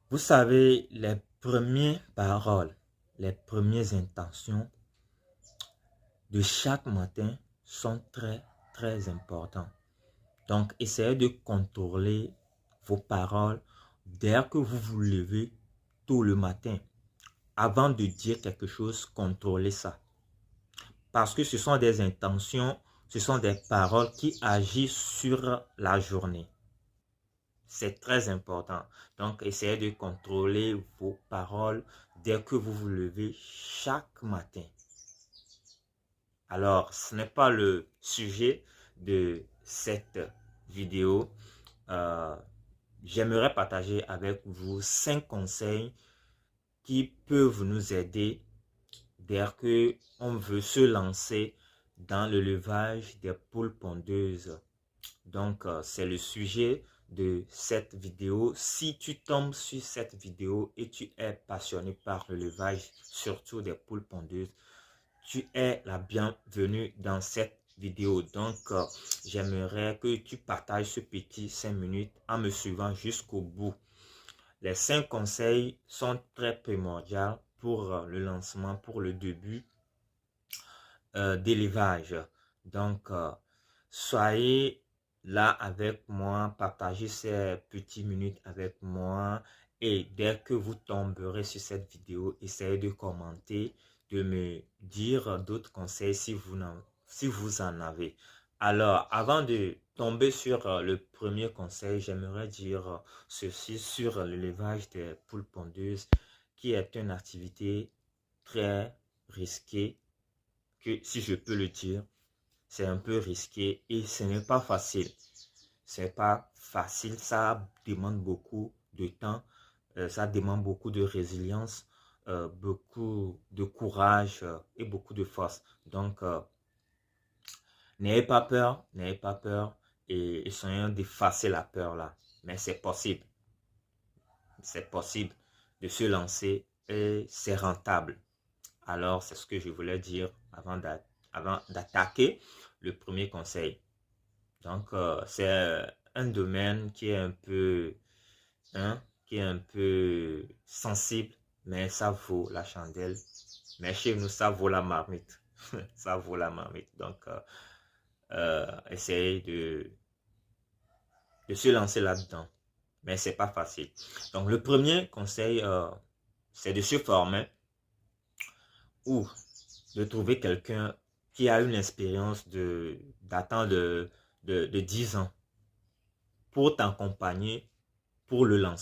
Vous savez, les premières paroles, les premières intentions de chaque matin sont très importantes. Donc, essayez de contrôler vos paroles dès que vous vous levez tôt le matin. Avant de dire quelque chose, contrôlez ça. Parce que ce sont des intentions, ce sont des paroles qui agissent sur la journée. C'est très important. Donc, essayez de contrôler vos paroles dès que vous vous levez chaque matin. Alors, ce n'est pas le sujet de cette vidéo. Euh, J'aimerais partager avec vous 5 conseils qui peuvent nous aider dès que on veut se lancer dans le levage des poules pondeuses. Donc, c'est le sujet de cette vidéo. Si tu tombes sur cette vidéo et tu es passionné par le levage, surtout des poules pondeuses, tu es la bienvenue dans cette vidéo. Donc, j'aimerais que tu partages ce petit 5 minutes en me suivant jusqu'au bout. Les 5 conseils sont très primordiaux pour le lancement, pour le début d'élevage. Donc, soyez là avec moi, partagez ces petites minutes avec moi et dès que vous tomberez sur cette vidéo, essayez de commenter, de me dire d'autres conseils si vous en avez. Alors, avant de tomber sur le premier conseil, j'aimerais dire ceci sur l'élevage des poules pondeuses, qui est une activité très risquée, que si je peux le dire, c'est un peu risqué et ce n'est pas facile. C'est pas facile, ça demande beaucoup de temps, ça demande beaucoup de résilience, beaucoup de courage et beaucoup de force. Donc, n'ayez pas peur et essayons d'effacer la peur là. Mais c'est possible de se lancer et c'est rentable. Alors, c'est ce que je voulais dire avant d'attaquer le premier conseil. Donc, c'est un domaine qui est un peu, qui est un peu sensible, mais ça vaut la chandelle. Mais chez nous, ça vaut la marmite. Ça vaut la marmite. Donc, essayez de se lancer là-dedans. Mais c'est pas facile. Donc, le premier conseil, c'est de se former ou de trouver quelqu'un qui a une expérience datant de 10 ans pour t'accompagner pour le lancer.